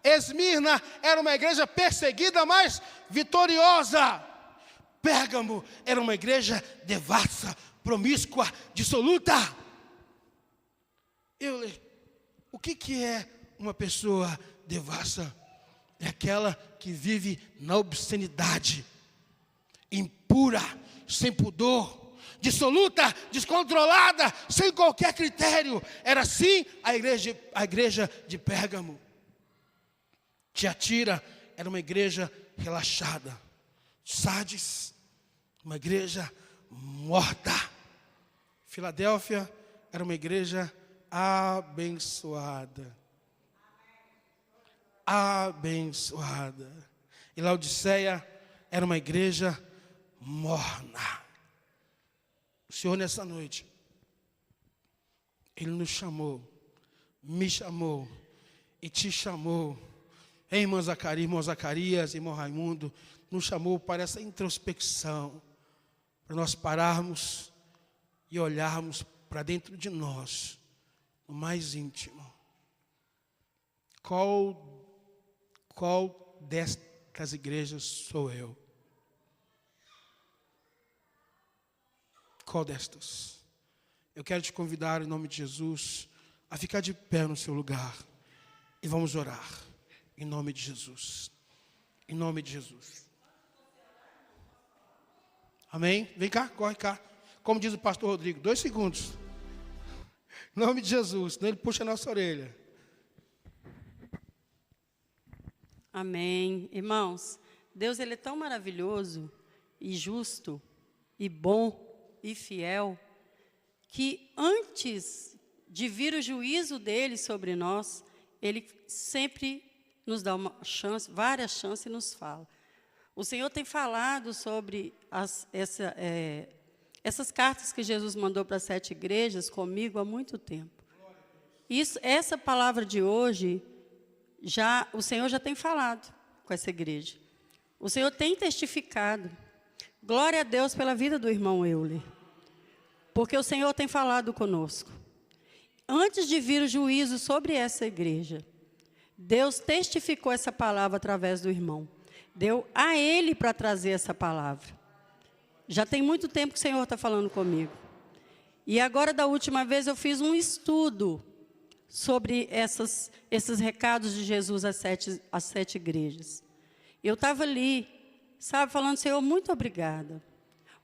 Esmirna era uma igreja perseguida, mas vitoriosa. Pérgamo era uma igreja devassa, promíscua, dissoluta. O que é uma pessoa devassa? É aquela que vive na obscenidade, impura, sem pudor, dissoluta, descontrolada, sem qualquer critério. Era assim a igreja de Pérgamo. Tiatira era uma igreja relaxada. Sardes, uma igreja morta. Filadélfia era uma igreja abençoada. Abençoada. E Laodiceia era uma igreja morna. O Senhor, nessa noite, Ele nos chamou, me chamou e te chamou. Irmão Zacarias, irmão Raimundo, nos chamou para essa introspecção, para nós pararmos e olharmos para dentro de nós, no mais íntimo. Qual destas igrejas sou eu? Qual destas? Eu quero te convidar, em nome de Jesus, a ficar de pé no seu lugar. E vamos orar. Em nome de Jesus. Em nome de Jesus. Amém? Vem cá, corre cá. Como diz o pastor Rodrigo, 2 segundos. Em nome de Jesus. Senão ele puxa a nossa orelha. Amém. Irmãos, Deus, Ele é tão maravilhoso e justo e bom e fiel, que antes de vir o juízo dEle sobre nós, Ele sempre nos dá uma chance, várias chances e nos fala. O Senhor tem falado sobre essas cartas que Jesus mandou para as 7 igrejas comigo há muito tempo. Essa palavra de hoje, o Senhor já tem falado com essa igreja. O Senhor tem testificado. Glória a Deus pela vida do irmão Euler. Porque o Senhor tem falado conosco. Antes de vir o juízo sobre essa igreja, Deus testificou essa palavra através do irmão. Deu a ele para trazer essa palavra. Já tem muito tempo que o Senhor está falando comigo. E agora, da última vez, eu fiz um estudo sobre esses recados de Jesus às 7 igrejas. Eu estava ali, falando, Senhor, muito obrigada.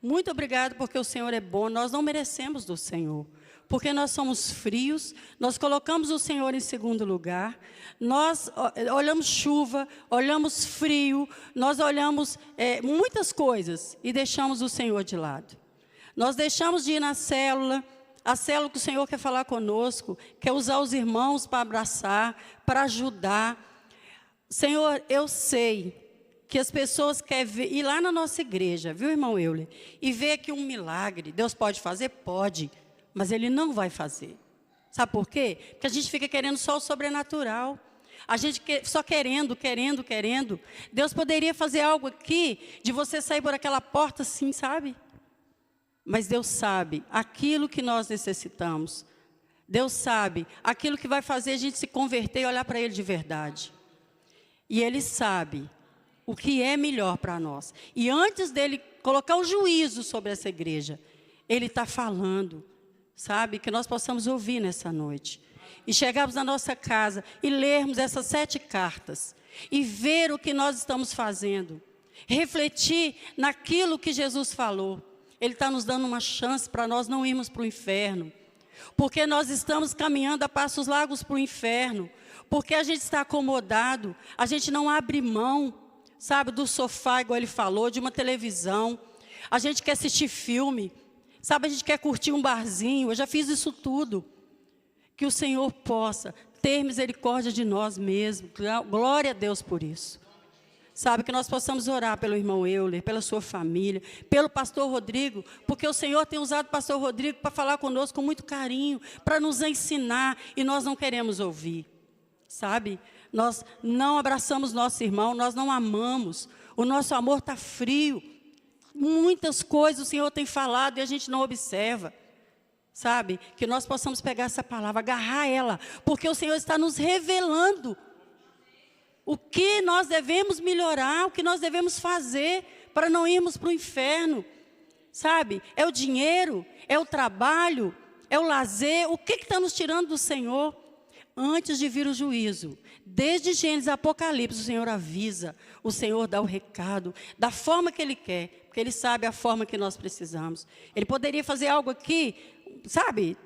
Muito obrigada porque o Senhor é bom. Nós não merecemos do Senhor. Porque nós somos frios, nós colocamos o Senhor em segundo lugar, nós olhamos chuva, olhamos frio, nós olhamos muitas coisas e deixamos o Senhor de lado. Nós deixamos de ir na célula, a célula que o Senhor quer falar conosco, quer usar os irmãos para abraçar, para ajudar. Senhor, eu sei que as pessoas querem ir lá na nossa igreja, viu, irmão Euler, e ver que um milagre, Deus pode fazer? Pode. Mas Ele não vai fazer. Sabe por quê? Porque a gente fica querendo só o sobrenatural. A gente só querendo. Deus poderia fazer algo aqui, de você sair por aquela porta assim, sabe? Mas Deus sabe aquilo que nós necessitamos. Deus sabe aquilo que vai fazer a gente se converter e olhar para Ele de verdade. E Ele sabe o que é melhor para nós. E antes dEle colocar o juízo sobre essa igreja, Ele está falando. Sabe, que nós possamos ouvir nessa noite. E chegarmos na nossa casa e lermos essas 7 cartas. E ver o que nós estamos fazendo. Refletir naquilo que Jesus falou. Ele está nos dando uma chance para nós não irmos para o inferno. Porque nós estamos caminhando a passos largos para o inferno. Porque a gente está acomodado. A gente não abre mão, sabe, do sofá, igual ele falou, de uma televisão. A gente quer assistir filme. Sabe, a gente quer curtir um barzinho, eu já fiz isso tudo. Que o Senhor possa ter misericórdia de nós mesmos. Glória a Deus por isso. Sabe, que nós possamos orar pelo irmão Euler, pela sua família, pelo pastor Rodrigo, porque o Senhor tem usado o pastor Rodrigo para falar conosco com muito carinho, para nos ensinar, e nós não queremos ouvir. Sabe, Nós não abraçamos nosso irmão, nós não amamos. O nosso amor está frio. Muitas coisas o Senhor tem falado e a gente não observa. Sabe? Que nós possamos pegar essa palavra, agarrar ela, porque o Senhor está nos revelando o que nós devemos melhorar, o que nós devemos fazer para não irmos para o inferno. Sabe? É o dinheiro, é o trabalho, é o lazer, o que está nos tirando do Senhor? Antes de vir o juízo, desde Gênesis a Apocalipse, o Senhor avisa, o Senhor dá o recado, da forma que Ele quer, porque Ele sabe a forma que nós precisamos. Ele poderia fazer algo aqui, sabe,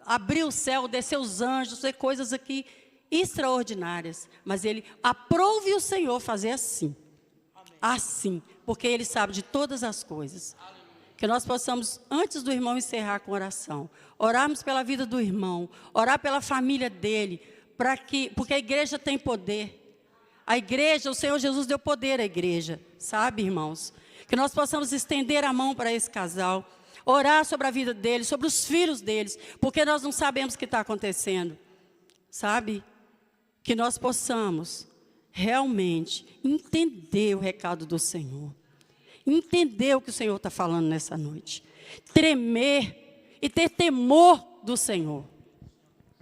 abrir o céu, descer os anjos, fazer coisas aqui extraordinárias, mas Ele aprove o Senhor fazer assim, assim, porque Ele sabe de todas as coisas. Que nós possamos, antes do irmão encerrar com oração, orarmos pela vida do irmão, orar pela família dele, porque a igreja tem poder. A igreja, o Senhor Jesus deu poder à igreja, sabe, irmãos? Que nós possamos estender a mão para esse casal, orar sobre a vida deles, sobre os filhos deles, porque nós não sabemos o que está acontecendo, sabe? Que nós possamos realmente entender o recado do Senhor. Entender o que o Senhor está falando nessa noite. Tremer e ter temor do Senhor.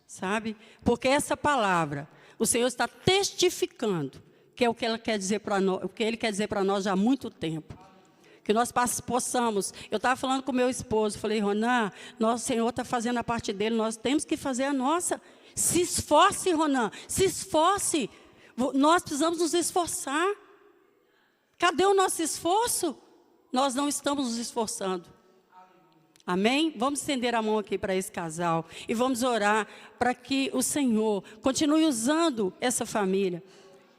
Sabe? Porque essa palavra, o Senhor está testificando que é o que Ele quer dizer para nós, o que Ele quer dizer para nós já há muito tempo. Que nós possamos. Eu estava falando com meu esposo, falei, Ronan, nosso Senhor está fazendo a parte dele, nós temos que fazer a nossa. Se esforce, Ronan, se esforce. Nós precisamos nos esforçar. Cadê o nosso esforço? Nós não estamos nos esforçando. Amém? Vamos estender a mão aqui para esse casal e vamos orar para que o Senhor continue usando essa família,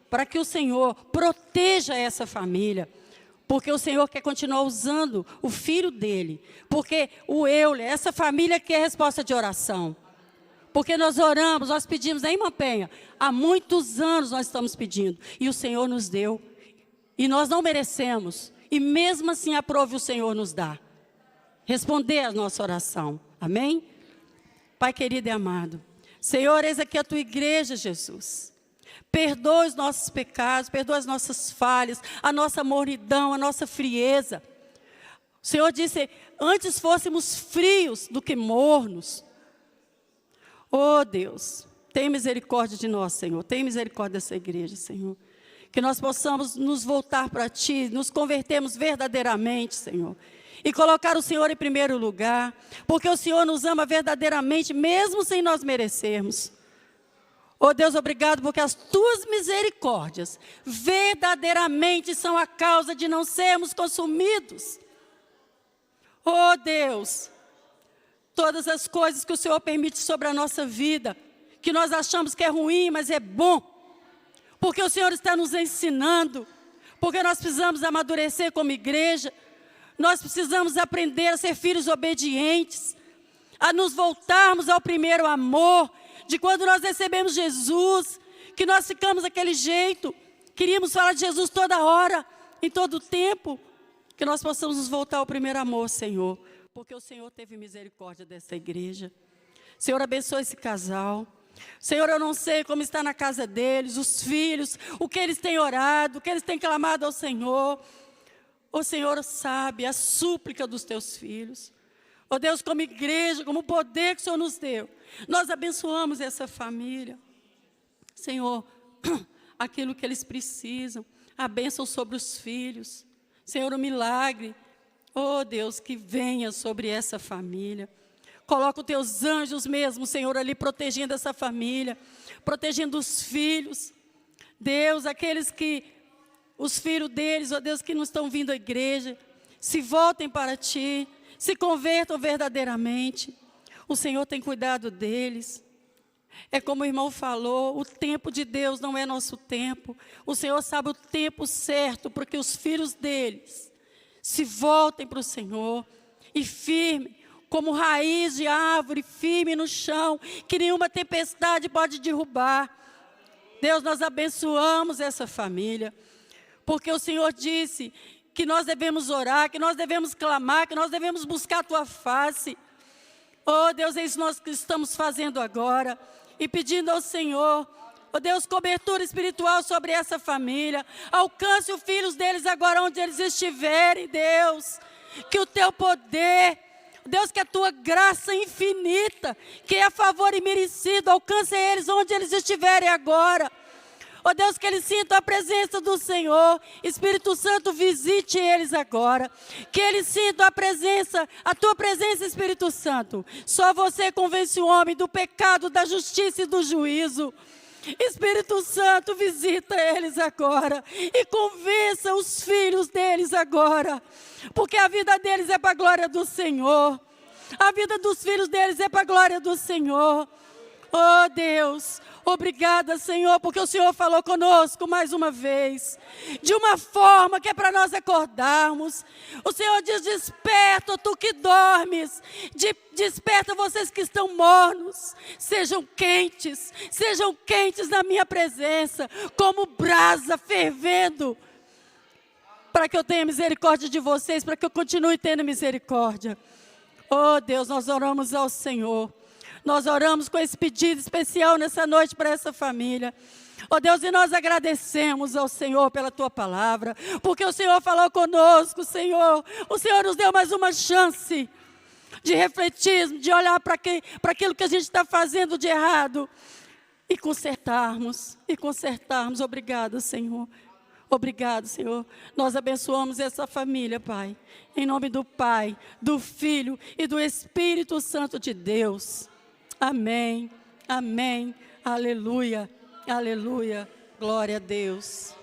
para que o Senhor proteja essa família, porque o Senhor quer continuar usando o filho dele, porque o Euler, essa família quer resposta de oração. Porque nós oramos, nós pedimos, em Mampenha, há muitos anos nós estamos pedindo, e o Senhor nos deu. E nós não merecemos. E mesmo assim, aprove o Senhor nos dar. Responder a nossa oração. Amém? Pai querido e amado. Senhor, eis aqui a tua igreja, Jesus. Perdoa os nossos pecados, perdoa as nossas falhas, a nossa mornidão, a nossa frieza. O Senhor disse, antes fôssemos frios do que mornos. Oh Deus, tem misericórdia de nós, Senhor. Tem misericórdia dessa igreja, Senhor. Que nós possamos nos voltar para Ti, nos convertermos verdadeiramente, Senhor. E colocar o Senhor em primeiro lugar, porque o Senhor nos ama verdadeiramente, mesmo sem nós merecermos. Oh Deus, obrigado, porque as Tuas misericórdias verdadeiramente são a causa de não sermos consumidos. Oh Deus, todas as coisas que o Senhor permite sobre a nossa vida, que nós achamos que é ruim, mas é bom. Porque o Senhor está nos ensinando, porque nós precisamos amadurecer como igreja, nós precisamos aprender a ser filhos obedientes, a nos voltarmos ao primeiro amor, de quando nós recebemos Jesus, que nós ficamos daquele jeito, queríamos falar de Jesus toda hora, em todo tempo, que nós possamos nos voltar ao primeiro amor, Senhor, porque o Senhor teve misericórdia dessa igreja. Senhor, abençoa esse casal. Senhor, eu não sei como está na casa deles, os filhos, o que eles têm orado, o que eles têm clamado ao Senhor. O Senhor sabe a súplica dos teus filhos. Ó Deus, como igreja, como poder que o Senhor nos deu, nós abençoamos essa família. Senhor, aquilo que eles precisam, a bênção sobre os filhos. Senhor, o milagre, ó Deus, que venha sobre essa família. Coloca os teus anjos mesmo, Senhor, ali protegendo essa família, protegendo os filhos. Deus, aqueles que, os filhos deles, ó Deus, que não estão vindo à igreja, se voltem para Ti, se convertam verdadeiramente. O Senhor tem cuidado deles. É como o irmão falou, o tempo de Deus não é nosso tempo. O Senhor sabe o tempo certo, porque os filhos deles se voltem para o Senhor e firme, como raiz de árvore, firme no chão, que nenhuma tempestade pode derrubar. Deus, nós abençoamos essa família, porque o Senhor disse que nós devemos orar, que nós devemos clamar, que nós devemos buscar a Tua face. Oh Deus, é isso nós que estamos fazendo agora, e pedindo ao Senhor, Ó Deus, cobertura espiritual sobre essa família. Alcance os filhos deles agora onde eles estiverem, Deus. Que o teu poder, Deus, que a tua graça infinita, que é a favor imerecido, alcance eles onde eles estiverem agora. Ó Deus, que eles sintam a presença do Senhor. Espírito Santo, visite eles agora. Que eles sintam a presença, a tua presença, Espírito Santo. Só você convence o homem do pecado, da justiça e do juízo. Espírito Santo, visita eles agora e convença os filhos deles agora, porque a vida deles é para a glória do Senhor, a vida dos filhos deles é para a glória do Senhor. Oh Deus, obrigada, Senhor, porque o Senhor falou conosco mais uma vez, de uma forma que é para nós acordarmos. O Senhor diz: desperta, tu que dormes, desperta vocês que estão mornos, sejam quentes na minha presença, como brasa fervendo, para que eu tenha misericórdia de vocês, para que eu continue tendo misericórdia. Oh Deus, nós oramos ao Senhor. Nós oramos com esse pedido especial nessa noite para essa família. Ó Deus, e nós agradecemos ao Senhor pela tua palavra, porque o Senhor falou conosco, Senhor. O Senhor nos deu mais uma chance de refletir, de olhar para aquilo que a gente está fazendo de errado e consertarmos. Obrigado, Senhor. Obrigado, Senhor. Nós abençoamos essa família, Pai. Em nome do Pai, do Filho e do Espírito Santo de Deus. Amém, amém, aleluia, aleluia, glória a Deus.